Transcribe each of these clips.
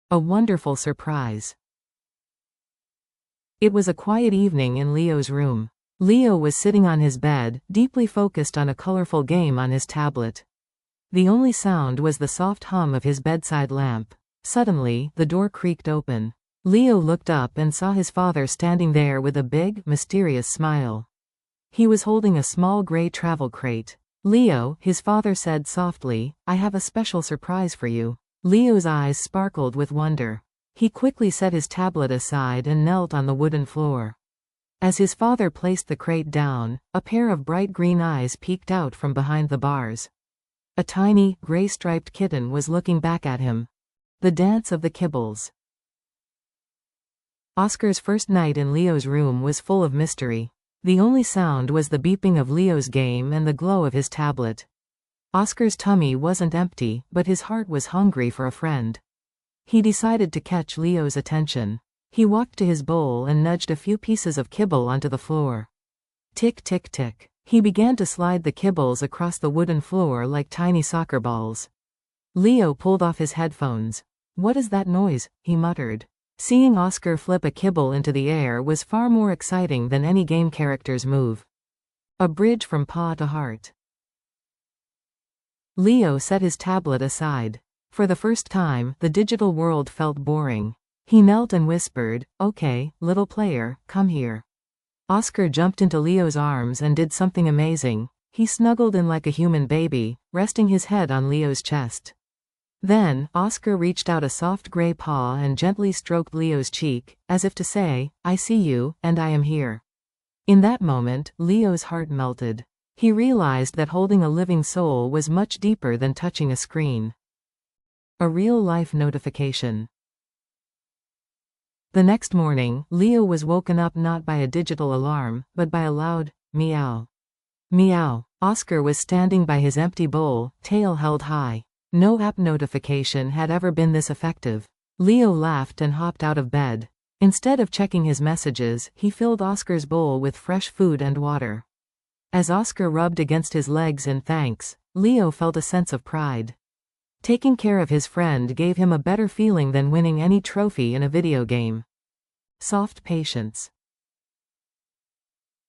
A wonderful surprise. It was a quiet evening in Leo's room. Leo was sitting on his bed, deeply focused on a colorful game on his tablet. The only sound was the soft hum of his bedside lamp. Suddenly, the door creaked open. Leo looked up and saw his father standing there with a big, mysterious smile. He was holding a small gray travel crate. "Leo," his father said softly, "I have a special surprise for you." Leo's eyes sparkled with wonder. He quickly set his tablet aside and knelt on the wooden floor. As his father placed the crate down, a pair of bright green eyes peeked out from behind the bars. A tiny, gray-striped kitten was looking back at him. The dance of the Kibbles. Oscar's first night in Leo's room was full of mystery. The only sound was the beeping of Leo's game and the glow of his tablet. Oscar's tummy wasn't empty, but his heart was hungry for a friend. He decided to catch Leo's attention. He walked to his bowl and nudged a few pieces of kibble onto the floor. Tick tick tick. He began to slide the kibbles across the wooden floor like tiny soccer balls. Leo pulled off his headphones. "What is that noise?" he muttered. Seeing Oscar flip a kibble into the air was far more exciting than any game character's move. A bridge from paw to heart. Leo set his tablet aside. For the first time, the digital world felt boring. He knelt and whispered, "Okay, little player, come here." Oscar jumped into Leo's arms and did something amazing. He snuggled in like a human baby, resting his head on Leo's chest. Then, Oscar reached out a soft gray paw and gently stroked Leo's cheek, as if to say, "I see you, and I am here." In that moment, Leo's heart melted. He realized that holding a living soul was much deeper than touching a screen. A real-life notification. The next morning, Leo was woken up not by a digital alarm, but by a loud, meow. Meow. Oscar was standing by his empty bowl, tail held high. No app notification had ever been this effective. Leo laughed and hopped out of bed. Instead of checking his messages, he filled Oscar's bowl with fresh food and water. As Oscar rubbed against his legs in thanks, Leo felt a sense of pride. Taking care of his friend gave him a better feeling than winning any trophy in a video game. Soft patience.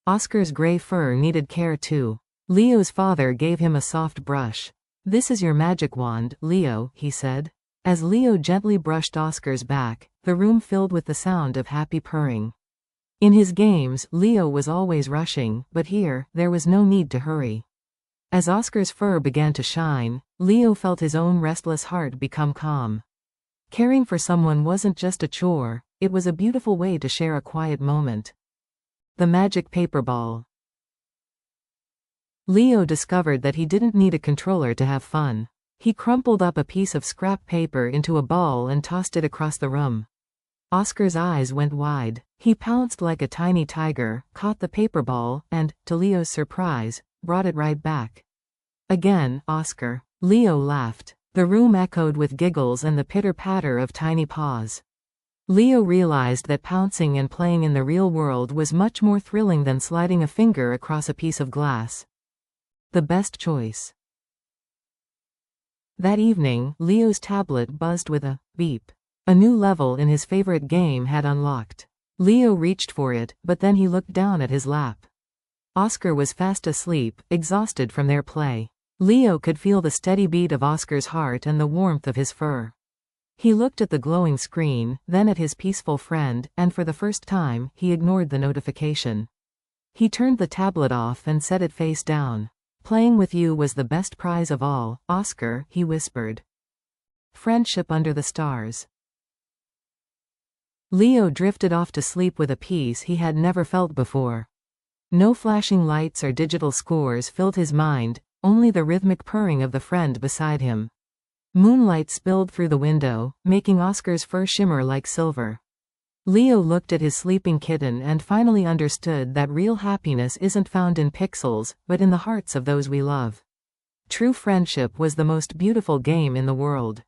Oscar's gray fur needed care too. Leo's father gave him a soft brush. "This is your magic wand, Leo," he said. As Leo gently brushed Oscar's back, the room filled with the sound of happy purring. In his games, Leo was always rushing, but here, there was no need to hurry. As Oscar's fur began to shine, Leo felt his own restless heart become calm. Caring for someone wasn't just a chore, it was a beautiful way to share a quiet moment. The magic paper ball. Leo discovered that he didn't need a controller to have fun. He crumpled up a piece of scrap paper into a ball and tossed it across the room. Oscar's eyes went wide. He pounced like a tiny tiger, caught the paper ball, and, to Leo's surprise, brought it right back. "Again, Oscar." Leo laughed. The room echoed with giggles and the pitter-patter of tiny paws. Leo realized that pouncing and playing in the real world was much more thrilling than sliding a finger across a piece of glass. The best choice. That evening, Leo's tablet buzzed with a beep. A new level in his favorite game had unlocked. Leo reached for it, but then he looked down at his lap. Oscar was fast asleep, exhausted from their play. Leo could feel the steady beat of Oscar's heart and the warmth of his fur. He looked at the glowing screen, then at his peaceful friend, and for the first time, he ignored the notification. He turned the tablet off and set it face down. "Playing with you was the best prize of all, Oscar," he whispered. Friendship under the stars. Leo drifted off to sleep with a peace he had never felt before. No flashing lights or digital scores filled his mind, only the rhythmic purring of the friend beside him. Moonlight spilled through the window, making Oscar's fur shimmer like silver. Leo looked at his sleeping kitten and finally understood that real happiness isn't found in pixels, but in the hearts of those we love. True friendship was the most beautiful game in the world.